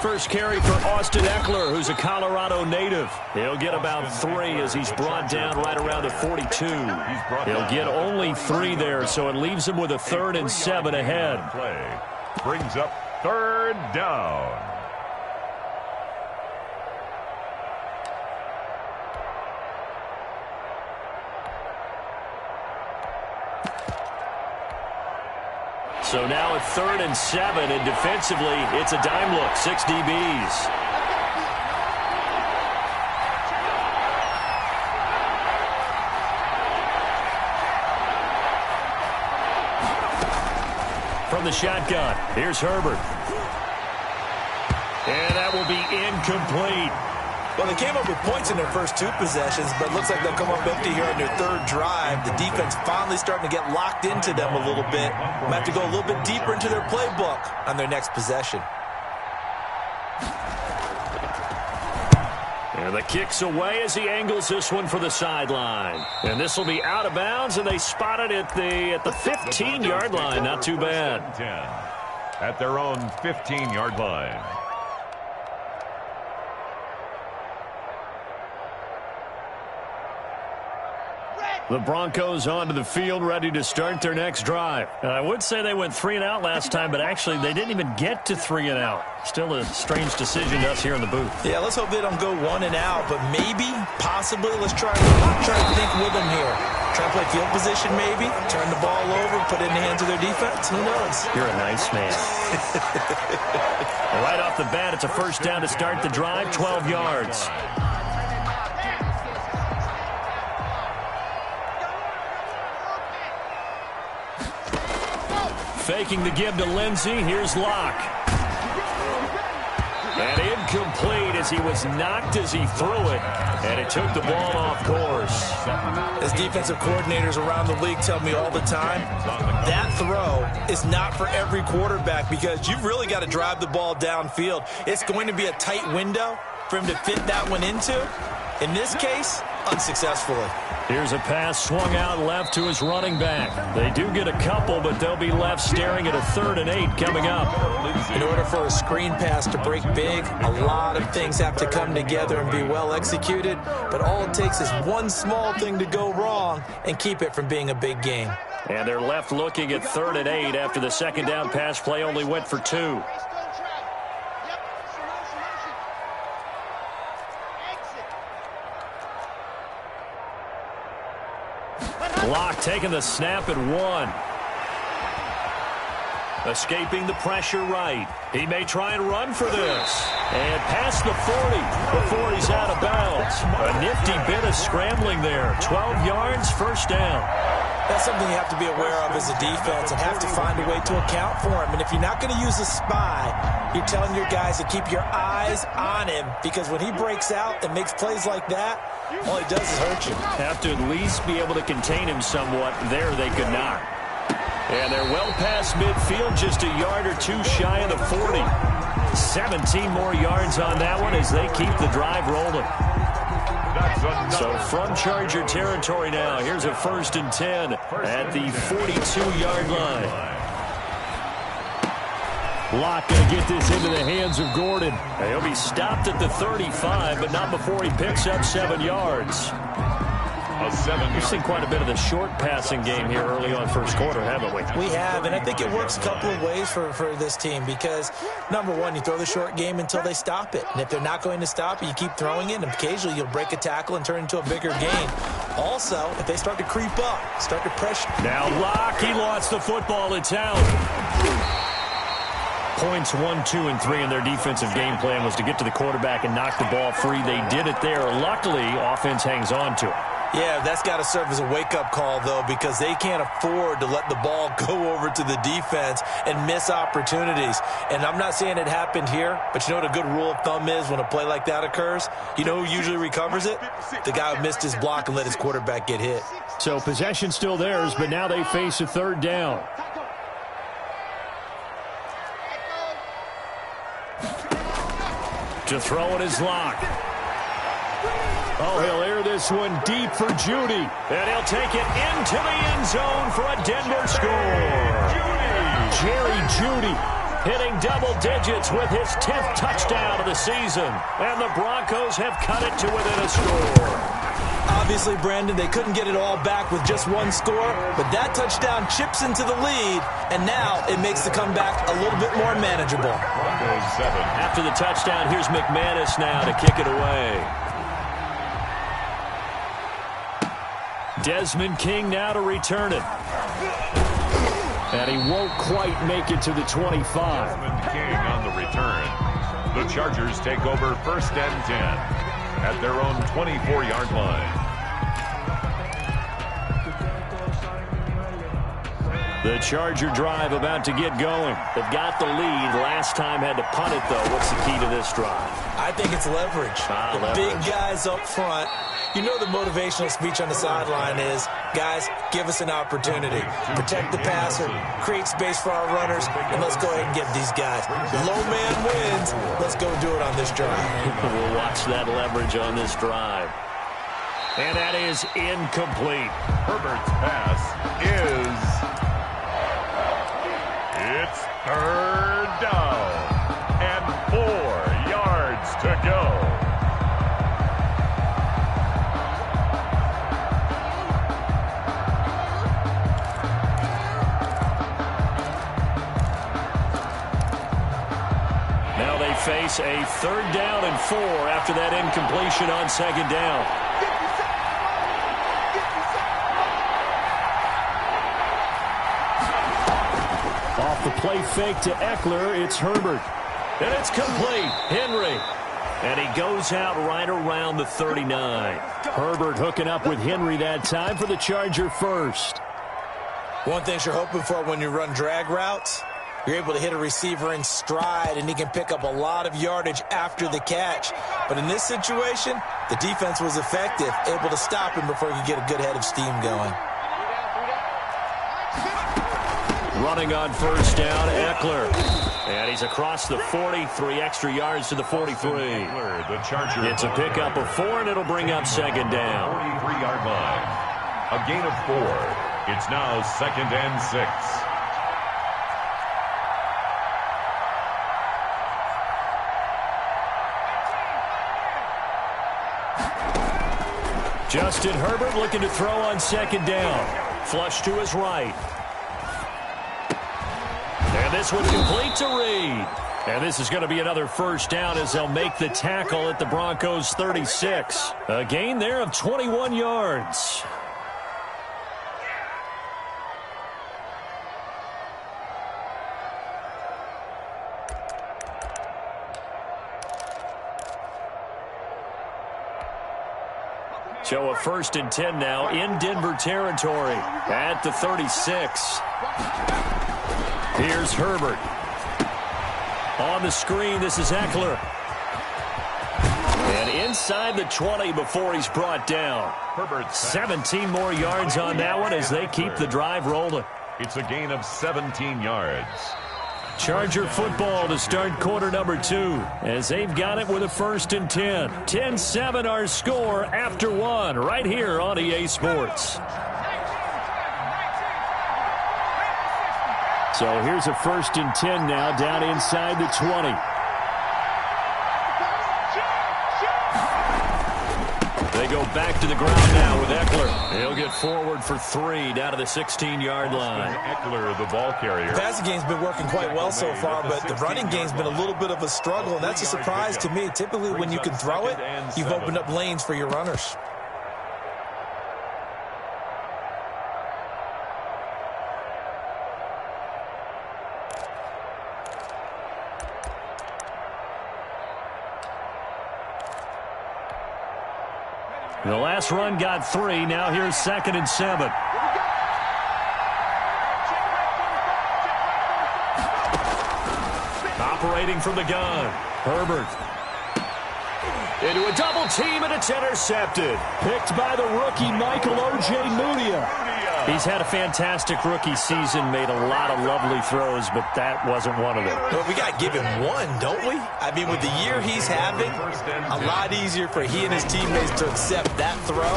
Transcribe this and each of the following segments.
first carry for Austin Eckler, who's a Colorado native. He'll get about 3 as he's brought down right around the 42. He'll get only 3 there, so it leaves him with a 3rd and 7 ahead. Brings up 3rd down. So now it's 3rd and 7, and defensively, it's a dime look, 6 DBs. From the shotgun, here's Herbert. And that will be incomplete. Well, they came up with points in their first 2 possessions, but it looks like they'll come up empty here on their 3rd drive. The defense finally starting to get locked into them a little bit. Might have to go a little bit deeper into their playbook on their next possession. And the kick's away as he angles this one for the sideline. And this will be out of bounds, and they spot it at the 15-yard line. Not too bad. At their own 15-yard line. The Broncos onto the field, ready to start their next drive. I would say they went 3 and out last time, but actually they didn't even get to 3 and out. Still a strange decision to us here in the booth. Yeah, let's hope they don't go 1 and out, but maybe, possibly, let's try to think with them here. Try to play field position maybe, turn the ball over, put it in the hands of their defense. Who knows? You're a nice man. Right off the bat, it's a 1st down to start the drive, 12 yards. Faking the give to Lindsey. Here's Locke. And incomplete as he was knocked as he threw it. And it took the ball off course. As defensive coordinators around the league tell me all the time, that throw is not for every quarterback because you've really got to drive the ball downfield. It's going to be a tight window for him to fit that one into. In this case, unsuccessfully. Here's a pass swung out left to his running back. They do get a couple, but they'll be left staring at a 3rd and 8 coming up. In order for a screen pass to break big, a lot of things have to come together and be well executed, but all it takes is one small thing to go wrong and keep it from being a big game. And they're left looking at 3rd and 8 after the 2nd down pass play only went for 2. Locke taking the snap at 1. Escaping the pressure right. He may try and run for this. And past the 40 before he's out of bounds. A nifty bit of scrambling there. 12 yards, 1st down. That's something you have to be aware of as a defense and have to find a way to account for him. And if you're not going to use a spy, you're telling your guys to keep your eyes on him because when he breaks out and makes plays like that, all he does is hurt you. Have to at least be able to contain him somewhat. There they could not. And they're well past midfield, just a yard or 2 shy of the 40. 17 more yards on that one as they keep the drive rolling. So from Charger territory now, here's a 1st and 10 at the 42-yard line. Locke going to get this into the hands of Gordon. He'll be stopped at the 35, but not before he picks up 7 yards. We've seen quite a bit of the short passing game here early on 1st quarter, haven't we? We have, and I think it works a couple of ways for this team because, number one, you throw the short game until they stop it. And if they're not going to stop it, you keep throwing it, and occasionally you'll break a tackle and turn it into a bigger gain. Also, if they start to creep up, start to pressure. Now Locke, he lost the football. It's out. Points 1, 2, and 3 in their defensive game plan was to get to the quarterback and knock the ball free. They did it there. Luckily, offense hangs on to it. Yeah, that's got to serve as a wake-up call, though, because they can't afford to let the ball go over to the defense and miss opportunities. And I'm not saying it happened here, but you know what a good rule of thumb is when a play like that occurs? You know who usually recovers it? The guy who missed his block and let his quarterback get hit. So possession still theirs, but now they face a 3rd down. To throw it is Locke. Oh, he'll air this one deep for Judy. And he'll take it into the end zone for a Denver score. Jerry Judy hitting double digits with his 10th touchdown of the season. And the Broncos have cut it to within a score. Obviously, Brandon, they couldn't get it all back with just one score, but that touchdown chips into the lead, and now it makes the comeback a little bit more manageable. After the touchdown, here's McManus now to kick it away. Desmond King now to return it. And he won't quite make it to the 25. Desmond King on the return. The Chargers take over 1st and 10 at their own 24-yard line. The Charger drive about to get going. They've got the lead. Last time had to punt it, though. What's the key to this drive? I think it's leverage. Big guys up front. You know the motivational speech on the sideline is, guys, give us an opportunity. Protect the passer, create space for our runners, and let's go ahead and get these guys. Low man wins. Let's go do it on this drive. We'll watch that leverage on this drive. And that is incomplete. Herbert's pass is... It's 3rd down and 4 yards to go. Now they face a 3rd down and 4 after that incompletion on 2nd down. Off the play fake to Eckler, it's Herbert. And it's complete. Henry. And he goes out right around the 39. Herbert hooking up with Henry that time for the Charger first. One thing you're hoping for when you run drag routes, you're able to hit a receiver in stride, and he can pick up a lot of yardage after the catch. But in this situation, the defense was effective, able to stop him before he could get a good head of steam going. Running on 1st down, Eckler. And he's across the 40, 3 extra yards to the 43. It's a pickup of 4, and it'll bring up 2nd down. 43-yard line. A gain of 4. It's now 2nd and 6. Justin Herbert looking to throw on 2nd down. Flush to his right. And this one complete to Reed. And this is going to be another 1st down as they'll make the tackle at the Broncos' 36. A gain there of 21 yards. So a 1st and 10 now in Denver territory at the 36. Here's Herbert. On the screen, this is Eckler. And inside the 20 before he's brought down. Herbert 17 more yards on that one as they keep the drive rolling. It's a gain of 17 yards. Charger football to start quarter number 2 as they've got it with a 1st and 10. 10-7 our score after 1 right here on EA Sports. So here's a 1st and 10 now down inside the 20. They go back to the ground now with Eckler. He'll get forward for 3 down to the 16-yard line. Eckler, the ball carrier. The passing game's been working quite well so far, but the running game's been a little bit of a struggle, and that's a surprise to me. Typically, when you can throw it, you've opened up lanes for your runners. The last run got 3. Now here's 2nd and 7. Operating from the gun. Herbert. Into a double team, and it's intercepted. Picked by the rookie, Michael O.J. Mudia. He's had a fantastic rookie season, made a lot of lovely throws, but that wasn't one of them. Well, we got to give him one, don't we? I mean, with the year he's having, a lot easier for he and his teammates to accept that throw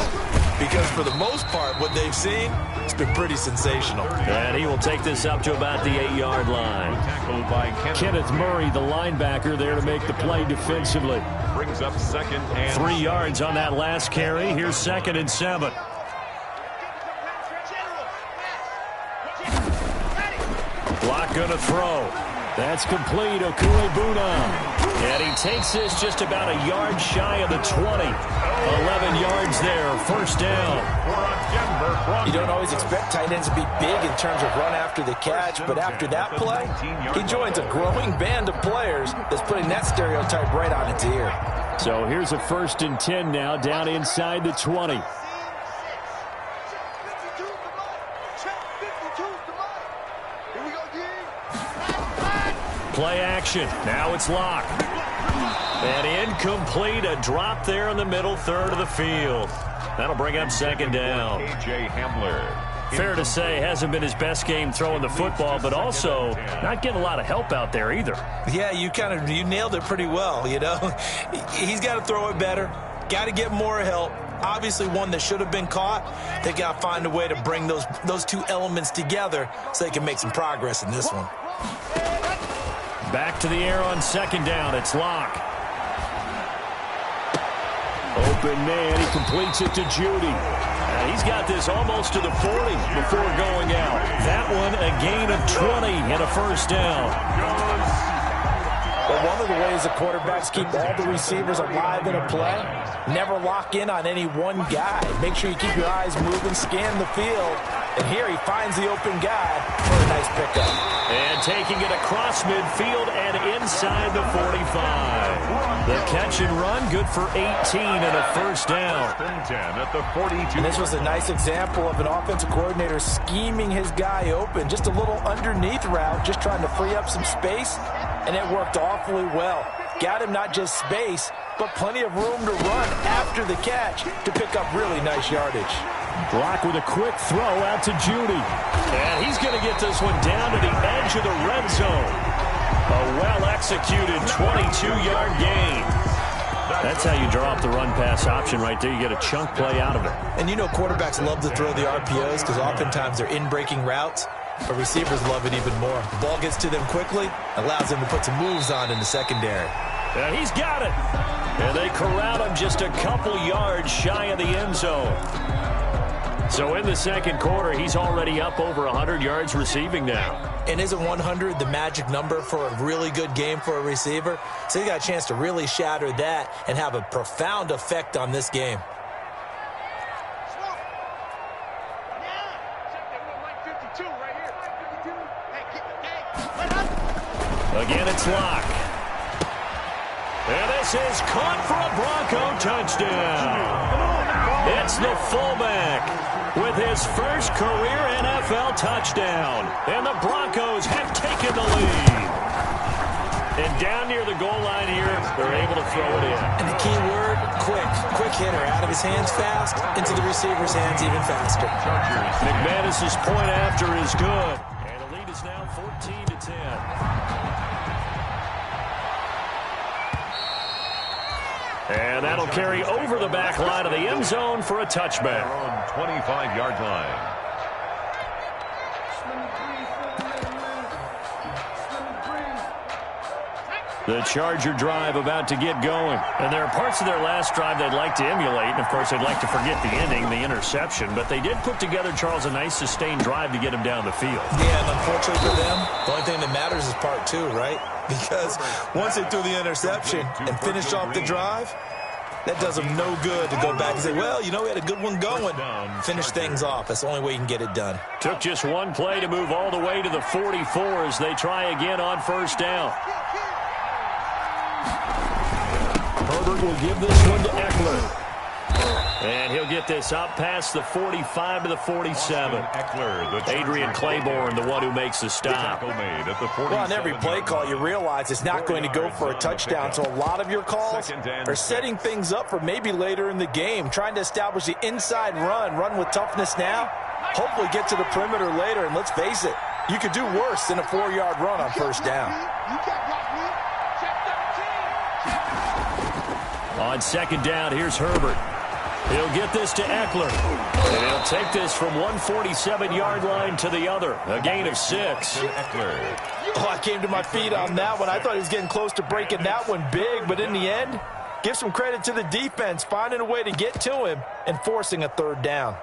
because for the most part, what they've seen, it's been pretty sensational. And he will take this up to about the 8-yard line. Tackled by Kenneth Murray, the linebacker, there to make the play defensively. Brings up 2nd and 3 yards on that last carry. Here's 2nd and 7. Block going to throw. That's complete. Okuebuna. And he takes this just about a yard shy of the 20. 11 yards there. First down. You don't always expect tight ends to be big in terms of run after the catch, but after that play, he joins a growing band of players that's putting that stereotype right on its ear. So here's a 1st and 10 now, down inside the 20. Play action. Now it's Locke. And incomplete. A drop there in the middle third of the field. That'll bring up 2nd down. A.J. Hamler. Fair to say, hasn't been his best game throwing the football, but also not getting a lot of help out there either. Yeah, you nailed it pretty well, you know. He's got to throw it better. Got to get more help. Obviously one that should have been caught. They got to find a way to bring those two elements together so they can make some progress in this one. Back to the air on 2nd down. It's Locke. Open man. He completes it to Judy. He's got this almost to the 40 before going out. That one a gain of 20 and a first down. Well, one of the ways the quarterbacks keep all the receivers alive in a play, never lock in on any one guy. Make sure you keep your eyes moving, scan the field. And here he finds the open guy for a nice pickup. And taking it across midfield and inside the 45. The catch and run, good for 18 and a first down. 10 at the 42. And this was a nice example of an offensive coordinator scheming his guy open. Just a little underneath route, just trying to free up some space. And it worked awfully well. Got him not just space, but plenty of room to run after the catch to pick up really nice yardage. Brock with a quick throw out to Judy. And he's going to get this one down to the edge of the red zone. A well-executed 22-yard gain. That's how you draw up the run-pass option right there. You get a chunk play out of it. And you know quarterbacks love to throw the RPOs because oftentimes they're in-breaking routes. But receivers love it even more. The ball gets to them quickly, allows them to put some moves on in the secondary. And he's got it. And they corral him just a couple yards shy of the end zone. So in the second quarter, he's already up over 100 yards receiving now. And isn't 100 the magic number for a really good game for a receiver? So he got a chance to really shatter that and have a profound effect on this game. Again, it's Locke. And this is caught for a Bronco touchdown. It's the fullback with his first career NFL touchdown. And the Broncos have taken the lead. And down near the goal line here, they're able to throw it in. And the key word, quick. Quick hitter. Out of his hands fast, into the receiver's hands even faster. McManus's point after is good. And the lead is now 14-10. And that'll carry over the back line of the end zone for a touchback. On 25-yard line. The Charger drive about to get going. And there are parts of their last drive they'd like to emulate. And, of course, they'd like to forget the ending, the interception. But they did put together, Charles, a nice sustained drive to get him down the field. Yeah, and unfortunately for them, the only thing that matters is part two, right? Because once they threw the interception and finished off the drive, that does them no good to go back and say, well, you know, we had a good one going. Finish things off. That's the only way you can get it done. Took just one play to move all the way to the 44 as they try again on first down. Herbert will give this one to Eckler. And he'll get this up past the 45 to the 47. Adrian Claiborne, the one who makes the stop. Well, on every play call, you realize it's not going to go for a touchdown. So a lot of your calls are setting things up for maybe later in the game, trying to establish the inside run with toughness now, hopefully get to the perimeter later. And let's face it, you could do worse than a 4-yard run on first down. On second down, here's Herbert. He'll get this to Eckler. And he'll take this from 147-yard line to the other. A gain of 6. Oh, I came to my feet on that one. I thought he was getting close to breaking that one big, but in the end, give some credit to the defense, finding a way to get to him and forcing a third down.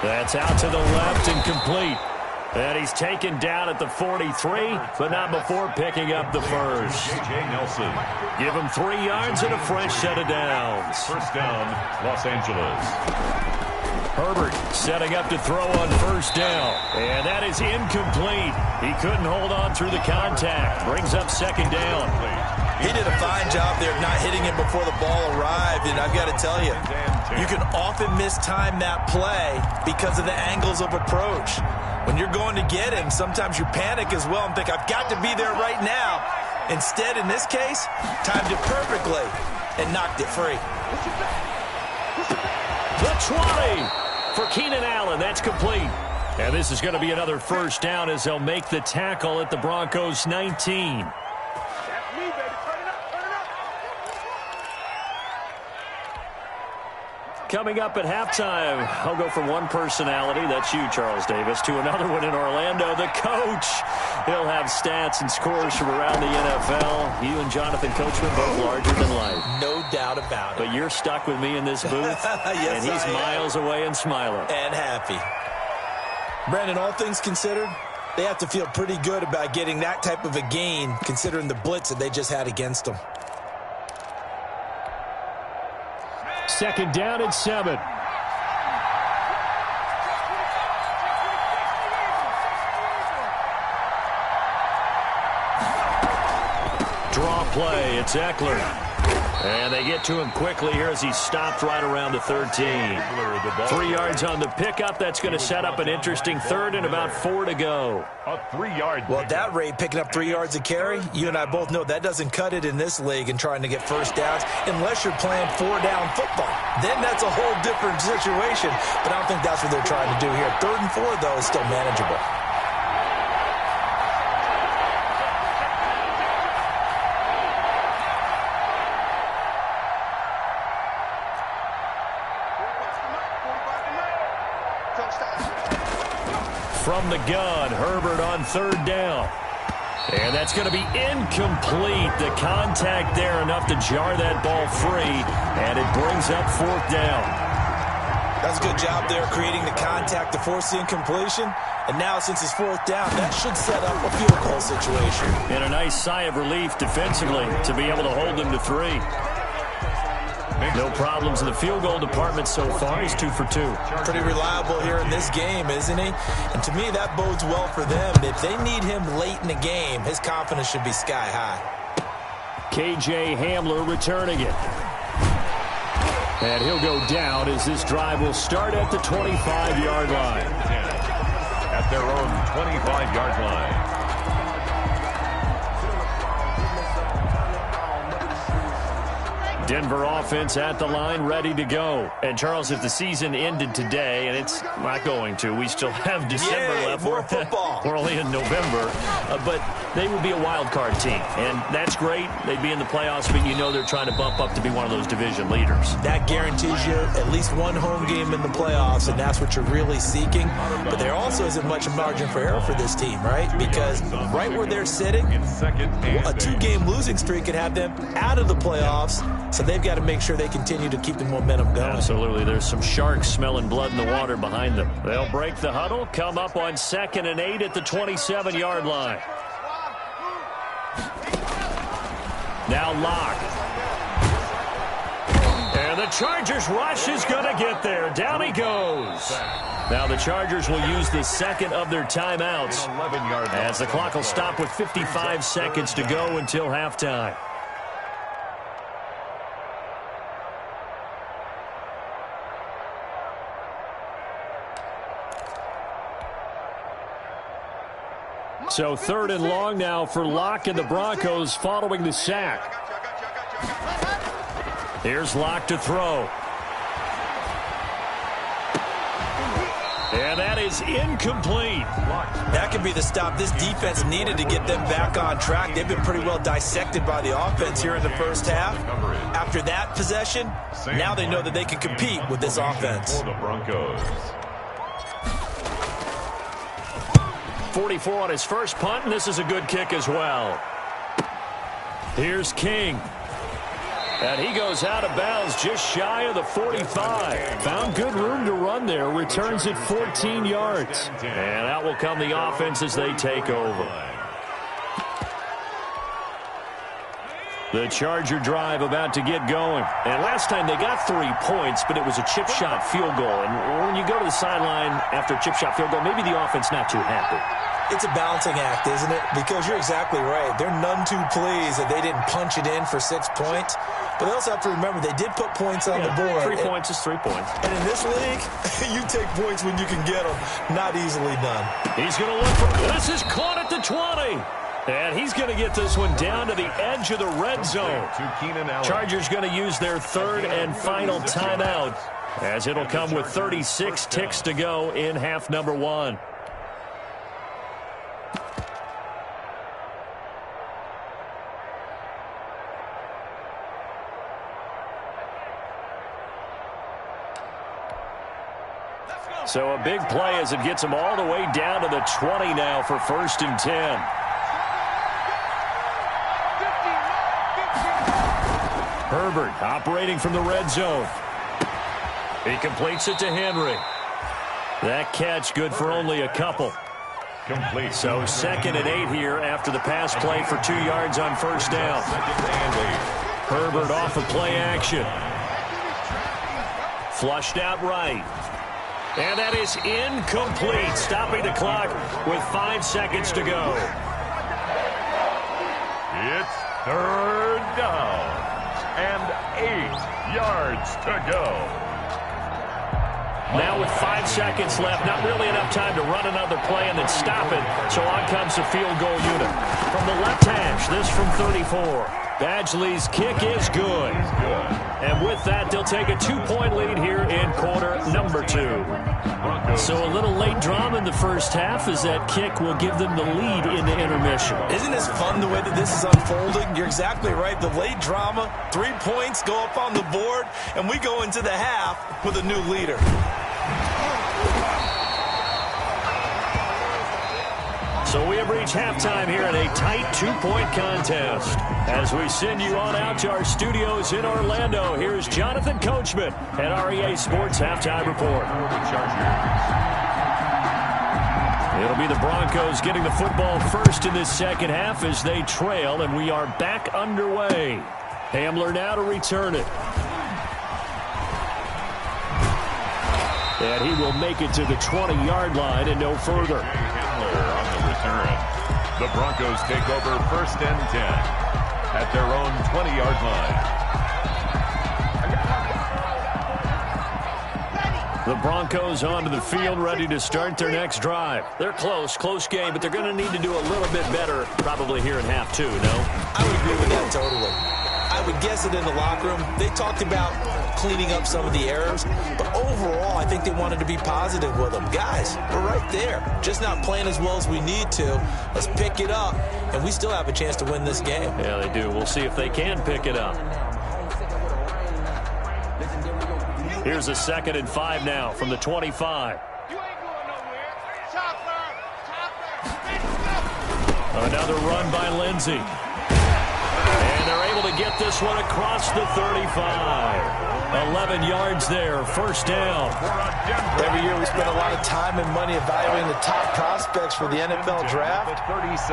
That's out to the left and complete. And he's taken down at the 43, but not before picking up the first. Nelson. Give him 3 yards and a fresh set of downs. First down, Los Angeles. Herbert setting up to throw on first down. And that is incomplete. He couldn't hold on through the contact. Brings up second down. He did a fine job there of not hitting him before the ball arrived, and I've got to tell you, you can often mistime that play because of the angles of approach. When you're going to get him, sometimes you panic as well and think, I've got to be there right now. Instead, in this case, timed it perfectly and knocked it free. The 20 for Keenan Allen. That's complete. And this is going to be another first down as they'll make the tackle at the Broncos' 19. Coming up at halftime, I'll go from one personality, that's you, Charles Davis, to another one in Orlando, the coach. He'll have stats and scores from around the NFL. You and Jonathan Coachman both larger than life. No doubt about it. But you're stuck with me in this booth, yes, and he's miles away and smiling. And happy. Brandon, all things considered, they have to feel pretty good about getting that type of a gain, considering the blitz that they just had against them. Second down and 7. Draw play. It's Eckler. And they get to him quickly here as he stopped right around the 13. 3 yards on the pickup. That's going to set up an interesting third and about 4 to go. A 3-yard. Well, at that rate, picking up 3 yards a carry, you and I both know that doesn't cut it in this league and trying to get first downs unless you're playing 4-down football. Then that's a whole different situation. But I don't think that's what they're trying to do here. 3rd and 4, though, is still manageable. From the gun, Herbert on 3rd down. And that's going to be incomplete. The contact there enough to jar that ball free, and it brings up 4th down. That's a good job there creating the contact to force the incompletion. And now since it's 4th down, that should set up a field goal situation. And a nice sigh of relief defensively to be able to hold them to 3. No problems in the field goal department so far. He's 2 for 2. Pretty reliable here in this game, isn't he? And to me, that bodes well for them. If they need him late in the game, his confidence should be sky high. KJ Hamler returning it. And he'll go down as this drive will start at the 25-yard line. At their own 25-yard line. Denver offense at the line, ready to go. And, Charles, if the season ended today, and it's not going to, we still have December left. More football. We're only in November. But they would be a wild card team. And that's great. They'd be in the playoffs, but you know they're trying to bump up to be one of those division leaders. That guarantees you at least one home game in the playoffs, and that's what you're really seeking. But there also isn't much margin for error for this team, right? Because right where they're sitting, a 2-game losing streak could have them out of the playoffs. So they've got to make sure they continue to keep the momentum going. Absolutely. There's some sharks smelling blood in the water behind them. They'll break the huddle, come up on 2nd and 8 at the 27-yard line. Now Locke. And the Chargers rush is going to get there. Down he goes. Now the Chargers will use the 2nd of their timeouts as the clock will stop with 55 seconds to go until halftime. So 3rd and long now for Locke and the Broncos following the sack. Here's Locke to throw. And that is incomplete. That could be the stop this defense needed to get them back on track. They've been pretty well dissected by the offense here in the first half. After that possession, now they know that they can compete with this offense. For the Broncos. 44 on his first punt, and this is a good kick as well. Here's King. And he goes out of bounds just shy of the 45. Found good room to run there. Returns it 14 yards. And out will come the offense as they take over. The Charger drive about to get going. And last time they got 3 points, but it was a chip shot field goal. And when you go to the sideline after a chip shot field goal, maybe the offense not too happy. It's a balancing act, isn't it? Because you're exactly right. They're none too pleased that they didn't punch it in for 6 points. But they also have to remember they did put points on the board. 3 points is 3 points. And in this league, you take points when you can get them. Not easily done. He's going to look for this. Is caught at the 20. And he's going to get this one down to the edge of the red zone. Chargers going to use their third and final timeout, as it'll come with 36 ticks to go in half number 1. So a big play as it gets them all the way down to the 20 now for 1st and 10. Herbert operating from the red zone. He completes it to Henry. That catch good for only a couple. Complete. So 2nd and 8 here after the pass play for 2 yards on 1st down. Herbert off of play action. Flushed out right. And that is incomplete, stopping the clock with 5 seconds to go. It's 3rd down and 8 yards to go. Now with 5 seconds left, not really enough time to run another play and then stop it. So on comes the field goal unit. From the left hash, this from 34. Badgley's kick is good. And with that, they'll take a 2-point lead here in quarter number 2. So a little late drama in the first half as that kick will give them the lead in the intermission. Isn't this fun the way that this is unfolding? You're exactly right. The late drama, 3 points go up on the board, and we go into the half with a new leader. So we have reached halftime here in a tight 2-point contest. As we send you on out to our studios in Orlando, here's Jonathan Coachman at REA Sports Halftime Report. It'll be the Broncos getting the football first in this second half as they trail, and we are back underway. Hamler now to return it. And he will make it to the 20-yard line and no further. On the return. The Broncos take over 1st and 10 at their own 20-yard line. The Broncos onto the field, ready to start their next drive. They're close game, but they're going to need to do a little bit better probably here in half 2, no? I would agree with that totally. I would guess it in the locker room. They talked about cleaning up some of the errors, but overall, I think they wanted to be positive with them. Guys, we're right there. Just not playing as well as we need to. Let's pick it up, and we still have a chance to win this game. Yeah, they do. We'll see if they can pick it up. Here's a 2nd and 5 now from the 25. Another run by Lindsey. And they're able to get this one across the 35. 11 yards there, 1st down. Every year we spend a lot of time and money evaluating the top prospects for the NFL draft.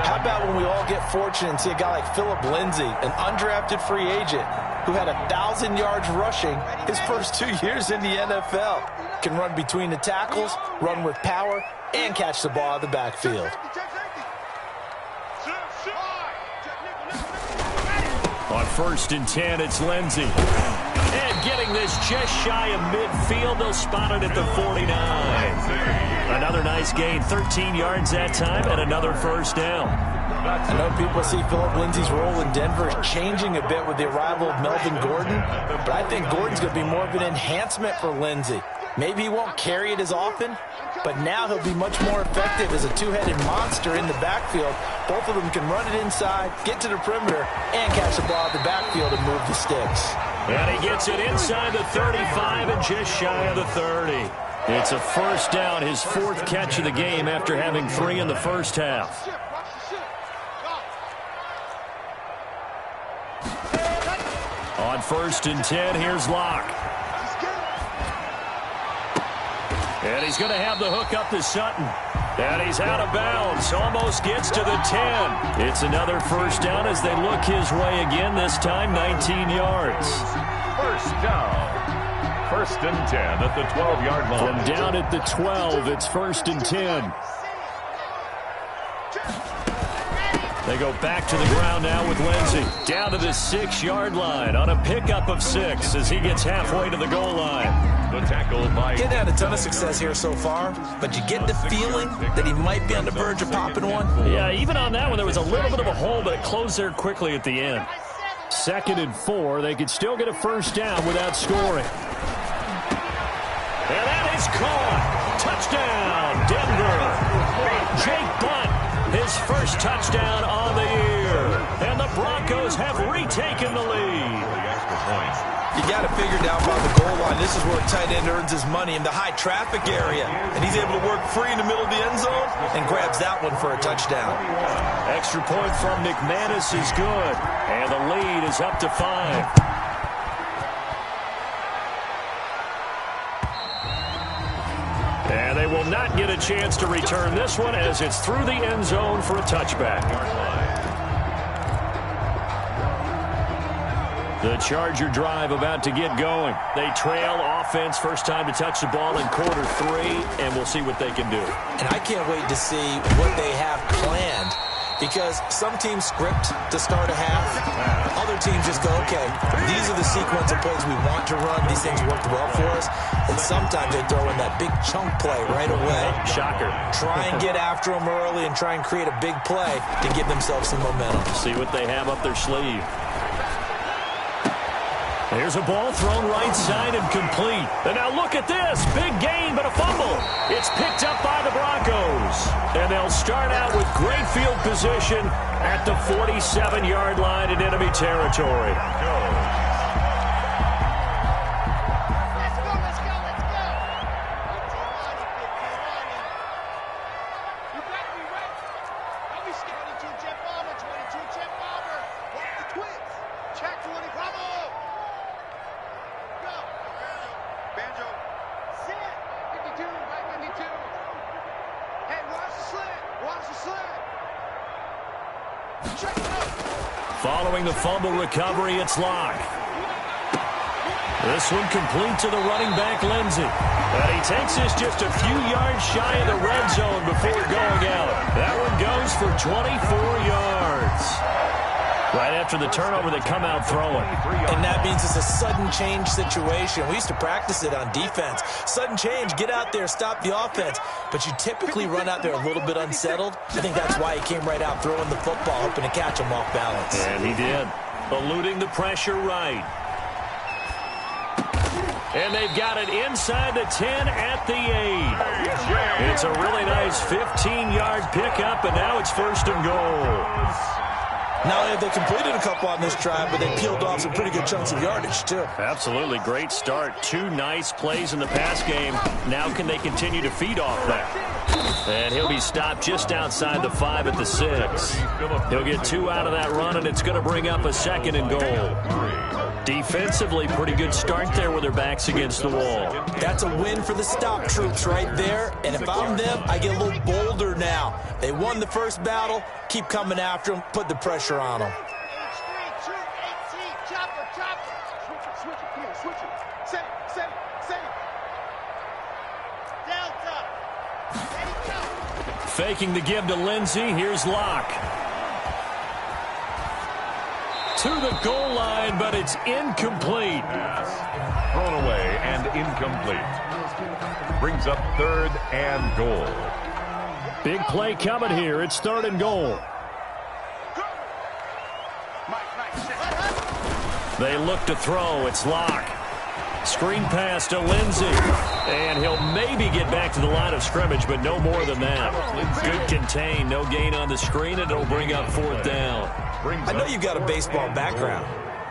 How about when we all get fortunate and see a guy like Philip Lindsay, an undrafted free agent who had 1,000 yards rushing his first 2 years in the NFL. Can run between the tackles, run with power, and catch the ball out of the backfield. On 1st and 10, it's Lindsey. And getting this just shy of midfield, they'll spot it at the 49. Another nice gain, 13 yards that time, and another 1st down. I know people see Philip Lindsay's role in Denver changing a bit with the arrival of Melvin Gordon, but I think Gordon's going to be more of an enhancement for Lindsey. Maybe he won't carry it as often, but now he'll be much more effective as a two-headed monster in the backfield. Both of them can run it inside, get to the perimeter, and catch the ball at the backfield and move the sticks. And he gets it inside the 35 and just shy of the 30. It's a first down, his fourth catch of the game after having 3 in the first half. On 1st and 10, here's Locke. And he's going to have the hook up to Sutton. And he's out of bounds. Almost gets to the 10. It's another first down as they look his way again, this time 19 yards. First down. 1st and 10 at the 12-yard line. From down at the 12, it's 1st and 10. They go back to the ground now with Lindsey. Down to the 6-yard line on a pickup of 6 as he gets halfway to the goal line. The tackle by... He hasn't had a ton of success here so far, but you get the feeling that he might be on the verge of popping one. Yeah, even on that one, there was a little bit of a hole, but it closed there quickly at the end. 2nd and 4, they could still get a first down without scoring. And that is caught. Touchdown, Denver. Jake Butt, his first touchdown on the year. And the Broncos have retaken the lead. You got to figure down by the goal line. This is where a tight end earns his money, in the high traffic area. And he's able to work free in the middle of the end zone and grabs that one for a touchdown. Extra point from McManus is good. And the lead is up to 5. And they will not get a chance to return this one as it's through the end zone for a touchback. The Charger drive about to get going. They trail offense, first time to touch the ball in quarter 3, and we'll see what they can do. And I can't wait to see what they have planned, because some teams script to start a half. Other teams just go, okay, these are the sequence of plays we want to run. These things worked well for us. And sometimes they throw in that big chunk play right away. Shocker. Try and get after them early and try and create a big play to give themselves some momentum. See what they have up their sleeve. There's a ball thrown right side and complete. And now look at this. Big gain, but a fumble. It's picked up by the Broncos. And they'll start out with great field position at the 47-yard line in enemy territory. Following the fumble recovery, it's Locke. This one complete to the running back, Lindsey. And he takes this just a few yards shy of the red zone before going out. That one goes for 24 yards. Right after the turnover, they come out throwing. And that means it's a sudden change situation. We used to practice it on defense. Sudden change, get out there, stop the offense. But you typically run out there a little bit unsettled. I think that's why he came right out throwing the football, hoping to catch him off balance. And he did. Eluding the pressure right. And they've got it inside the 10 at the 8. It's a really nice 15-yard pickup, and now it's 1st and goal. Not only have they completed a couple on this drive, but they peeled off some pretty good chunks of yardage, too. Absolutely. Great start. 2 nice plays in the pass game. Now can they continue to feed off that? And he'll be stopped just outside the 5 at the 6. He'll get 2 out of that run, and it's going to bring up a 2nd and goal. Defensively, pretty good start there with their backs against the wall. That's a win for the stop troops right there. And if I'm them, I get a little bolder now. They won the first battle. Keep coming after them. Put the pressure on them. Faking the give to Lindsey. Here's Locke. To the goal line, but it's incomplete. Thrown away and incomplete. Brings up 3rd and goal. Big play coming here. It's 3rd and goal. They look to throw. It's Locke. Screen pass to Lindsey. And he'll maybe get back to the line of scrimmage, but no more than that. Good contain. No gain on the screen, and it'll bring up 4th down. I know you've got a baseball background,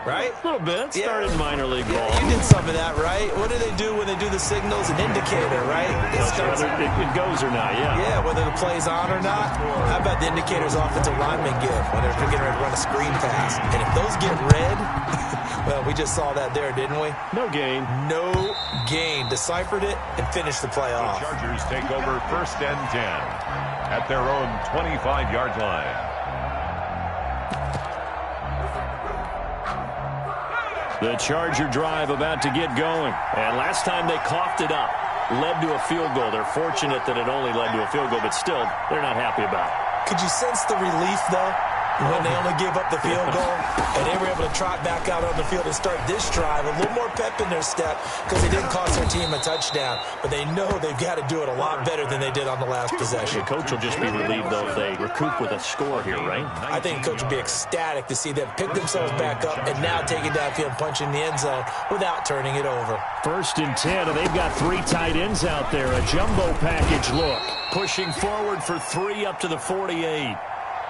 right? A little bit. Started in minor league ball. Yeah, you did some of that, right? What do they do when they do the signals? An indicator, right? Whether it goes or not, yeah. Yeah, whether the play's on or not. How about the indicators offensive linemen give when they're getting ready to run a screen pass? And if those get red, well, we just saw that there, didn't we? No gain. No gain. Deciphered it and finished the play off. The Chargers take over 1st and 10 at their own 25-yard line. The Charger drive about to get going. And last time they coughed it up, led to a field goal. They're fortunate that it only led to a field goal, but still, they're not happy about it. Could you sense the relief, though, when they only gave up the field goal and they were able to trot back out on the field and start this drive? A little more pep in their step because they didn't cost their team a touchdown, but they know they've got to do it a lot better than they did on the last possession. The coach will just be relieved, though, if they recoup with a score here, right? I think the coach will be ecstatic to see them pick themselves back up and now take it downfield and punch in the end zone without turning it over. 1st and 10, and they've got 3 tight ends out there. A jumbo package look. Pushing forward for 3 up to the 48.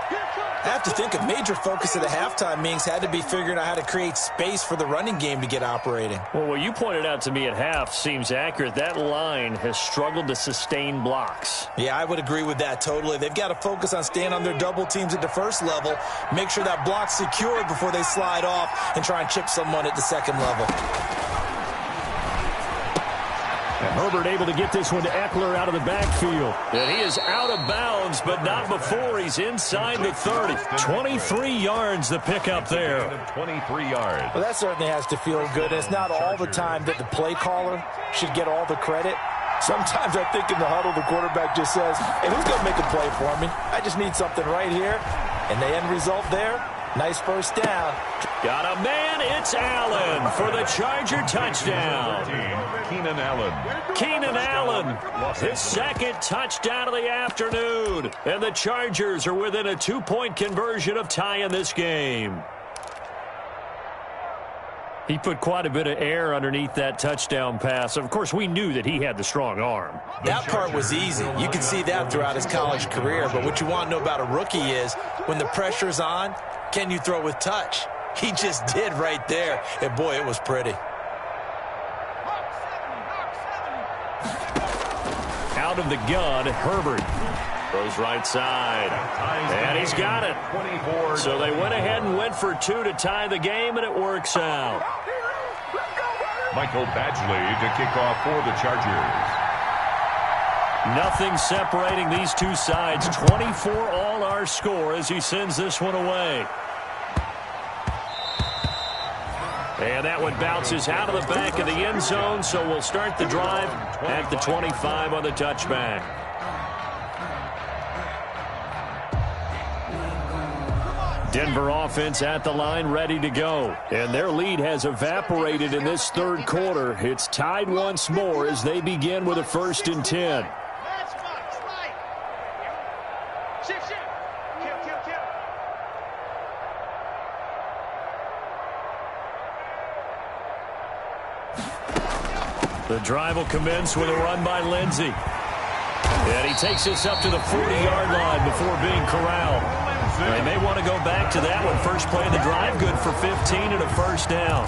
I have to think a major focus of the halftime meetings had to be figuring out how to create space for the running game to get operating. Well, what you pointed out to me at half seems accurate. That line has struggled to sustain blocks. Yeah, I would agree with that totally. They've got to focus on staying on their double teams at the first level, make sure that block's secured before they slide off and try and chip someone at the second level. And Herbert able to get this one to Eckler out of the backfield. And he is out of bounds, but not before he's inside the 30. 23 yards the pickup there. 23 yards. Well, that certainly has to feel good. It's not all the time that the play caller should get all the credit. Sometimes I think in the huddle, the quarterback just says, hey, who's going to make a play for me? I just need something right here. And the end result there, nice 1st down. Got a man, it's Allen for the Charger touchdown. Keenan Allen. Keenan Allen, his 2nd touchdown of the afternoon. And the Chargers are within a 2-point conversion of tying this game. He put quite a bit of air underneath that touchdown pass. Of course, we knew that he had the strong arm. That part was easy. You can see that throughout his college career. But what you want to know about a rookie is when the pressure's on, can you throw with touch? He just did right there. And, boy, it was pretty. Out of the gun, Herbert. Throws right side. And he's got it. So they went ahead and went for 2 to tie the game, and it works out. Michael Badgley to kick off for the Chargers. Nothing separating these two sides. 24 all our score as he sends this one away. And that one bounces out of the back of the end zone, so we'll start the drive at the 25 on the touchback. Denver offense at the line, ready to go. And their lead has evaporated in this 3rd quarter. It's tied once more as they begin with a 1st and 10. The drive will commence with a run by Lindsey. And he takes this up to the 40-yard line before being corralled. They may want to go back to that one. First play of the drive, good for 15 and a 1st down.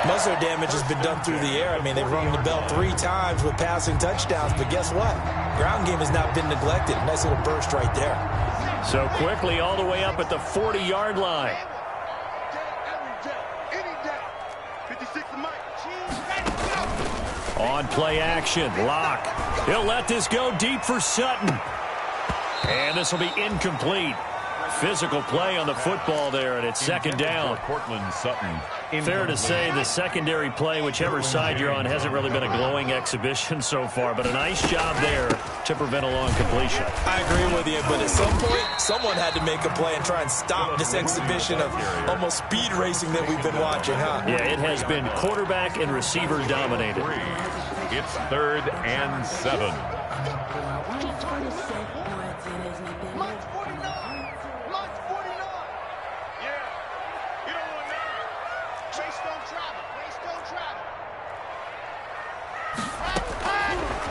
Most of their damage has been done through the air. I mean, they've rung the bell 3 times with passing touchdowns, but guess what? Ground game has not been neglected. Nice little burst right there. So quickly all the way up at the 40-yard line. On play action, Locke. He'll let this go deep for Sutton. And this will be incomplete. Physical play on the football there, and it's 2nd down. Cortland Sutton. Fair to say the secondary play, whichever side you're on, hasn't really been a glowing exhibition so far, but a nice job there to prevent a long completion. I agree with you, but at some point, someone had to make a play and try and stop this exhibition of almost speed racing that we've been watching, huh? Yeah, it has been quarterback and receiver dominated. It's 3rd and 7.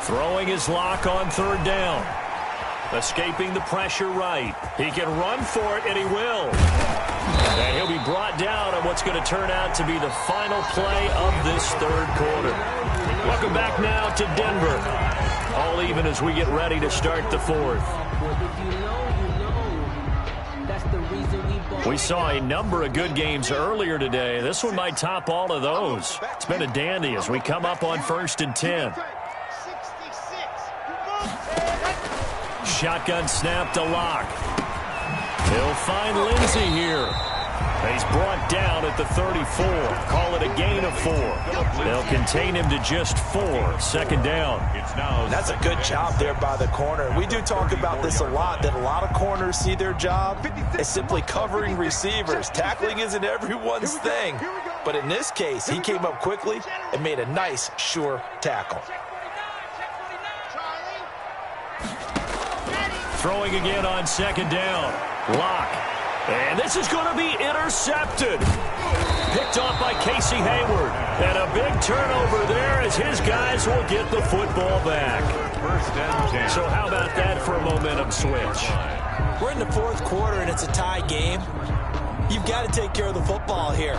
Throwing his lock on third down. Escaping the pressure right. He can run for it, and he will. And he'll be brought down on what's going to turn out to be the final play of this third quarter. Welcome back now to Denver. All even as we get ready to start the fourth. We saw a number of good games earlier today. This one might top all of those. It's been a dandy as we come up on 1st and 10. Shotgun snap to Locke. He'll find Lindsey here. He's brought down at the 34. Call it a gain of 4. They'll contain him to just 4. Second down. That's a good job there by the corner. We do talk about this a lot, that a lot of corners see their job as simply covering receivers. Tackling isn't everyone's thing. But in this case, he came up quickly and made a nice, sure tackle. Throwing again on second down. Locke. And this is going to be intercepted. Picked off by Casey Hayward. And a big turnover there as his guys will get the football back. So how about that for a momentum switch? We're in the fourth quarter and it's a tie game. You've got to take care of the football here.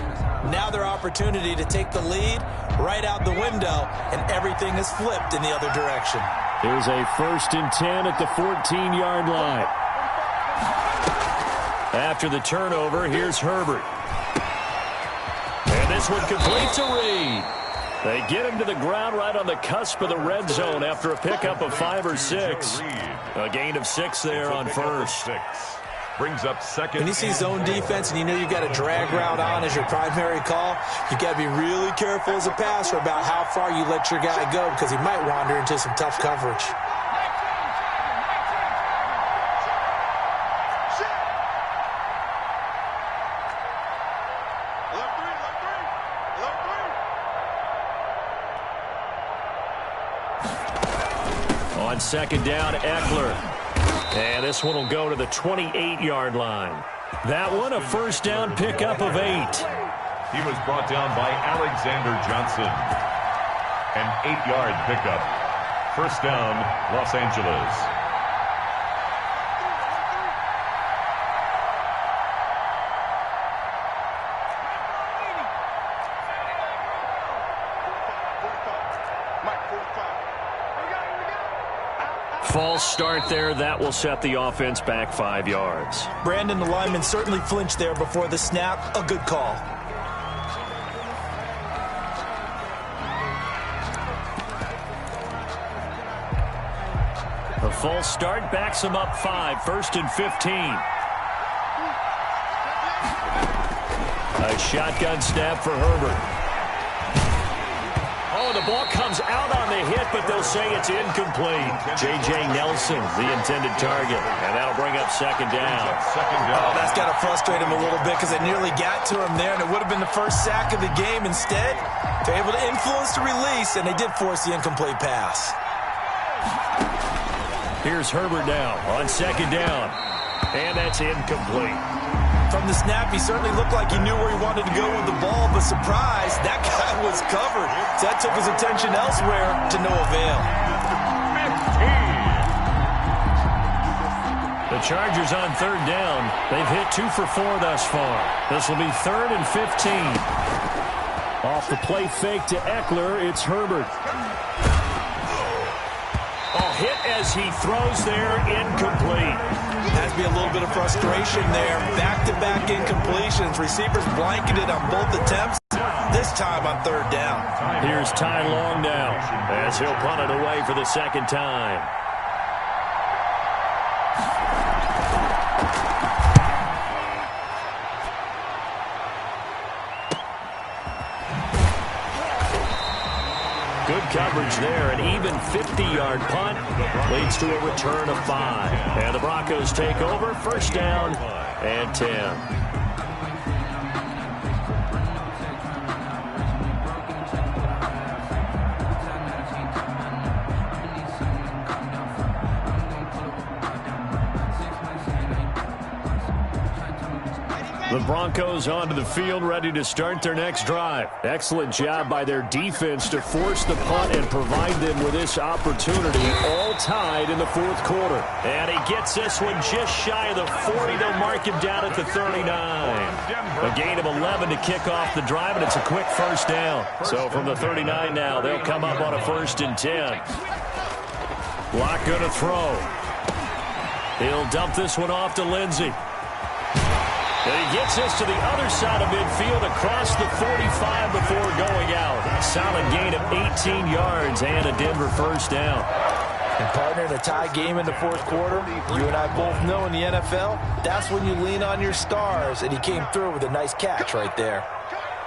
Now their opportunity to take the lead right out the window, and everything is flipped in the other direction. Here's a 1st and 10 at the 14-yard line. After the turnover, here's Herbert. And this one complete to Reed. They get him to the ground right on the cusp of the red zone after a pickup of 5 or 6. A gain of 6 there on first. Brings up second. When you see zone defense and you know you've got a drag route on as your primary call, you've got to be really careful as a passer about how far you let your guy go because he might wander into some tough coverage. On second down, Eckler. And this one will go to the 28-yard line. That one, a first down pickup of 8. He was brought down by Alexander Johnson. An 8-yard pickup. First down, Los Angeles. False start there. That will set the offense back 5 yards. Brandon, the lineman, certainly flinched there before the snap. A good call. A false start backs him up 5. 1st and 15. A shotgun snap for Herbert. Oh, the ball comes out on the hit, but they'll say it's incomplete. J.J. Nelson, the intended target, and that'll bring up second down. Oh, that's got to frustrate him a little bit because it nearly got to him there, and it would have been the first sack of the game. Instead, they're able to influence the release, and they did force the incomplete pass. Here's Herbert now on second down, and that's incomplete. From the snap, he certainly looked like he knew where he wanted to go with the ball, but surprise, that guy was covered. So that took his attention elsewhere to no avail. The Chargers on third down. They've hit 2 for 4 thus far. This will be 3rd and 15. Off the play fake to Eckler, it's Herbert. Hit as he throws there, incomplete. Has to be a little bit of frustration there. Back-to-back incompletions. Receivers blanketed on both attempts, this time on third down. Here's Ty Long now as he'll punt it away for the second time. Good coverage there. An even 50-yard punt leads to a return of 5. And the Broncos take over. First down and 10. The Broncos onto the field, ready to start their next drive. Excellent job by their defense to force the punt and provide them with this opportunity, all tied in the fourth quarter. And he gets this one just shy of the 40. They'll mark him down at the 39. A gain of 11 to kick off the drive, and it's a quick first down. So from the 39 now, they'll come up on a 1st and 10. Lock going to throw. He'll dump this one off to Lindsey. And he gets this to the other side of midfield across the 45 before going out. Solid gain of 18 yards and a Denver first down. And partner, in a tie game in the fourth quarter, you and I both know in the NFL, that's when you lean on your stars, and he came through with a nice catch right there.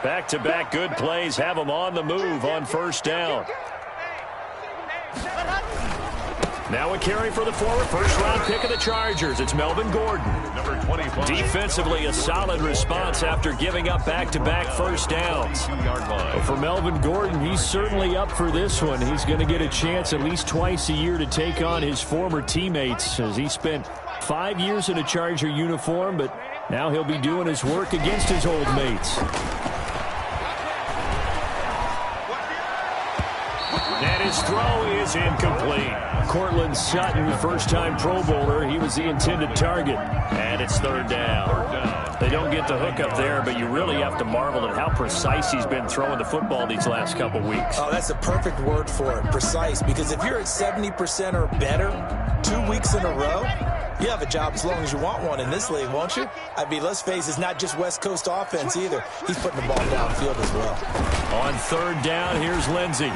Back-to-back good plays have him on the move on first down. Now a carry for the former first-round pick of the Chargers. It's Melvin Gordon. Number 25. Defensively, a solid response after giving up back-to-back first downs. But for Melvin Gordon, he's certainly up for this one. He's going to get a chance at least twice a year to take on his former teammates, as he spent 5 years in a Charger uniform, but now he'll be doing his work against his old mates. And his throw is incomplete. Cortland Sutton, first-time Pro Bowler. He was the intended target. And it's third down. They don't get the hook up there, but you really have to marvel at how precise he's been throwing the football these last couple weeks. Oh, that's a perfect word for it, precise. Because if you're at 70% or better 2 weeks in a row, you have a job as long as you want one in this league, won't you? I mean, let's face it, it's not just West Coast offense either. He's putting the ball downfield as well. On third down, here's Lindsey.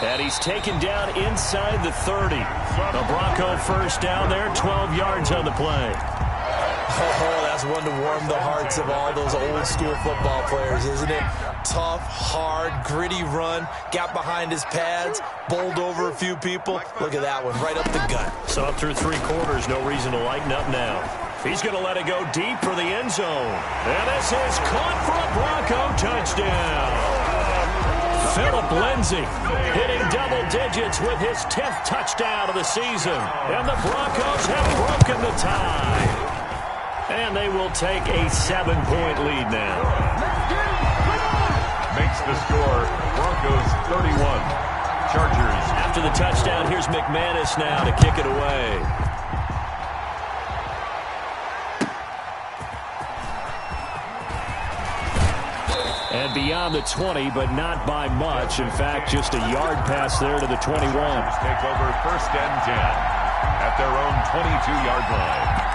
And he's taken down inside the 30. The Bronco first down there, 12 yards on the play. Oh, that's one to warm the hearts of all those old-school football players, isn't it? Tough, hard, gritty run, got behind his pads, bowled over a few people. Look at that one, right up the gut. So through 3 quarters, no reason to lighten up now. He's going to let it go deep for the end zone. And this is caught for a Bronco touchdown. Philip Lindsay hitting double digits with his 10th touchdown of the season. And the Broncos have broken the tie. And they will take a 7-point lead now. Makes the score Broncos 31. Chargers. After the touchdown, here's McManus now to kick it away. And beyond the 20, but not by much. In fact, just a yard pass there to the 21. Take over 1st and 10 at their own 22-yard line.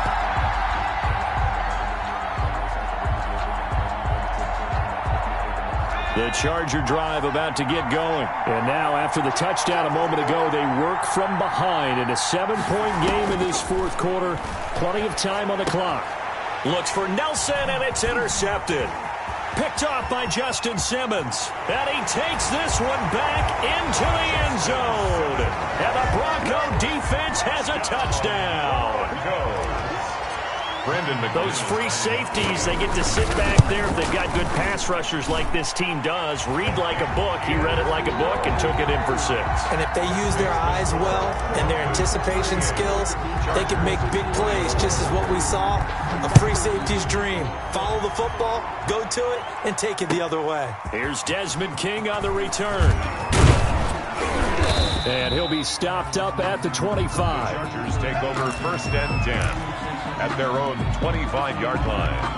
The Charger drive about to get going. And now, after the touchdown a moment ago, they work from behind in a 7-point game in this fourth quarter. Plenty of time on the clock. Looks for Nelson, and it's intercepted. Picked off by Justin Simmons. And he takes this one back into the end zone. And the Bronco defense has a touchdown. Those free safeties, they get to sit back there if they've got good pass rushers like this team does. Read like a book. He read it like a book and took it in for 6. And if they use their eyes well and their anticipation skills, they can make big plays, just as what we saw, a free safety's dream. Follow the football, go to it, and take it the other way. Here's Desmond King on the return. And he'll be stopped up at the 25. Chargers take over 1st and 10 at their own 25-yard line.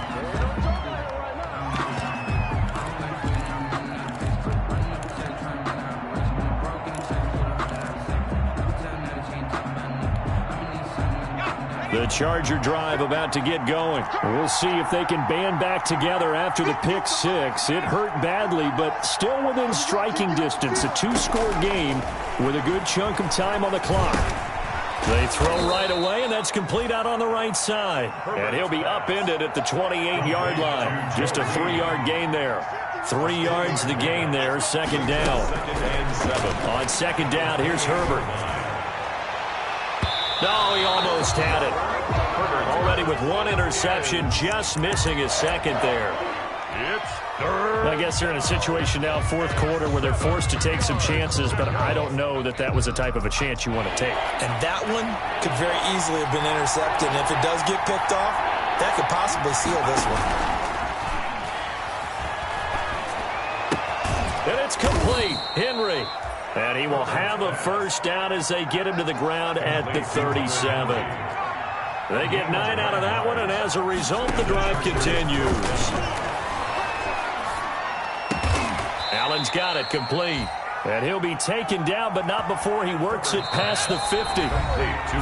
The Charger drive about to get going. We'll see if they can band back together after the pick 6. It hurt badly, but still within striking distance. A 2-score game with a good chunk of time on the clock. They throw right away, and that's complete out on the right side. And he'll be upended at the 28-yard line. Just a 3-yard gain there. 3 yards the gain there, 2nd down. 2nd and 7. On 2nd down, here's Herbert. No, he almost had it. Already with 1 interception, just missing his 2nd there. It's 3rd. I guess they're in a situation now, 4th quarter, where they're forced to take some chances, but I don't know that that was the type of a chance you want to take. And that one could very easily have been intercepted. And if it does get picked off, That could possibly seal this one. And it's complete. Henry. And he will have a first down as they get him to the ground at the 37. They get 9 out of that one, and as a result, the drive continues. Allen's got it complete. And he'll be taken down, but not before he works it past the 50.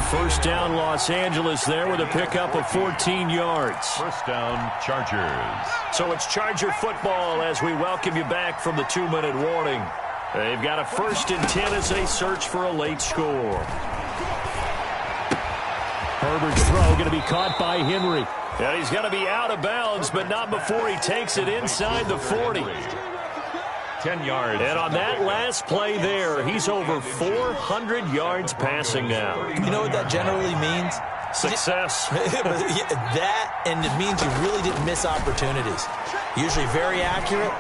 First down, Los Angeles there with a pickup of 14 yards. First down, Chargers. So it's Charger football as we welcome you back from the 2-minute warning. They've got a 1st and 10 as they search for a late score. Herbert's throw going to be caught by Henry. And he's going to be out of bounds, but not before he takes it inside the 40. 10 yards. And on that last play there, he's over 400 yards passing now. You know what that generally means? Success. That, and it means you really didn't miss opportunities. Usually very accurate.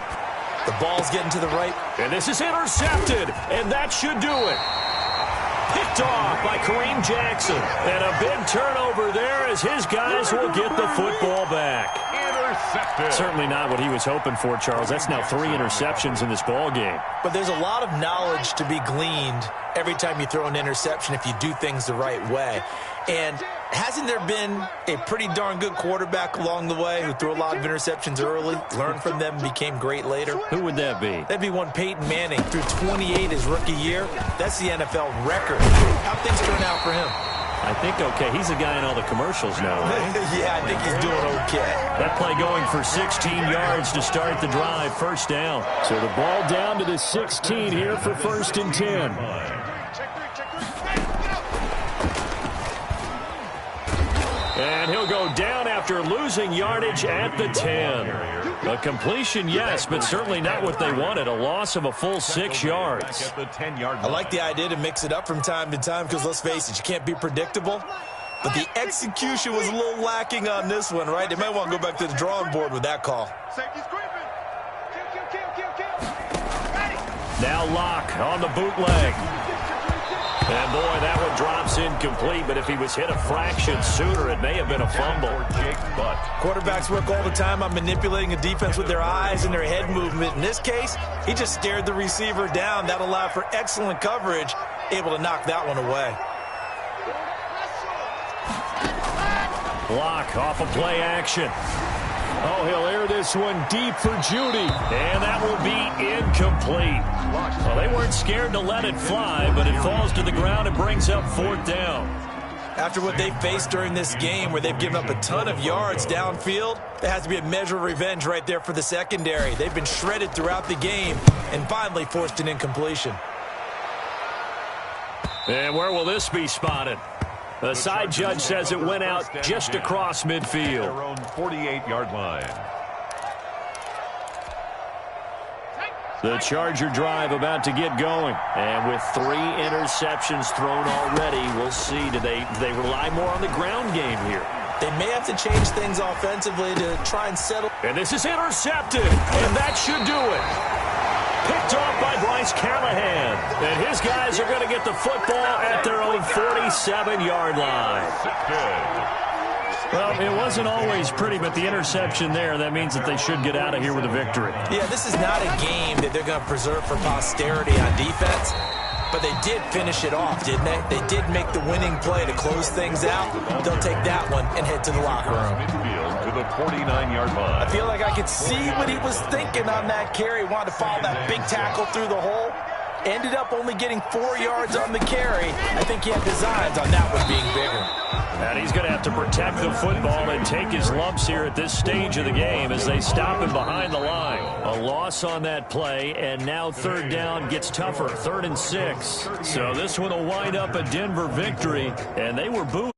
The ball's getting to the right. And this is intercepted, and that should do it. Picked off by Kareem Jackson. And a big turnover there as his guys will get the football back. Intercepted. Certainly not what he was hoping for, Charles. That's now 3 interceptions in this ball game. But there's a lot of knowledge to be gleaned every time you throw an interception if you do things the right way. And hasn't there been a pretty darn good quarterback along the way who threw a lot of interceptions early, learned from them, and became great later? Who would that be? That'd be one Peyton Manning, threw 28 his rookie year. That's the NFL record. How'd things turn out for him? I think okay. He's a guy in all the commercials now, right? Yeah, I think he's doing okay. That play going for 16 yards to start the drive. First down. So the ball down to the 16 here for 1st and 10. And he'll go down after losing yardage at the 10. A completion, yes, but certainly not what they wanted. A loss of a full 6 yards. I like the idea to mix it up from time to time because, let's face it, you can't be predictable. But the execution was a little lacking on this one, right? They might want to go back to the drawing board with that call. Now Locke on the bootleg. And, boy, that one drops incomplete, but if he was hit a fraction sooner, it may have been a fumble. Quarterbacks work all the time on manipulating a defense with their eyes and their head movement. In this case, he just stared the receiver down. That allowed for excellent coverage, able to knock that one away. Block off of play action. Oh, he'll air this one deep for Judy. And that will be incomplete. Well, they weren't scared to let it fly, but it falls to the ground and brings up 4th down. After what they've faced during this game where they've given up a ton of yards downfield, there has to be a measure of revenge right there for the secondary. They've been shredded throughout the game and finally forced an incompletion. And where will this be spotted? The side judge says it went out just across midfield. Their own 48-yard line. The Charger drive about to get going. And with 3 interceptions thrown already, we'll see. Do they rely more on the ground game here? They may have to change things offensively to try and settle. And this is intercepted, and that should do it. Picked off by Bryce Callahan. And his guys are going to get the football at their own 47-yard line. Well, it wasn't always pretty, but the interception there, that means that they should get out of here with a victory. Yeah, this is not a game that they're going to preserve for posterity on defense, but they did finish it off, didn't they? They did make the winning play to close things out. They'll take that one and head to the locker room. Midfield to the 49-yard line. I feel like I could see what he was thinking on that carry. Wanted to follow that big tackle through the hole. Ended up only getting 4 yards on the carry. I think he had designs on that one being bigger. And he's going to have to protect the football and take his lumps here at this stage of the game as they stop him behind the line. A loss on that play, and now 3rd down gets tougher, 3rd and 6. So this one will wind up a Denver victory, and they were booed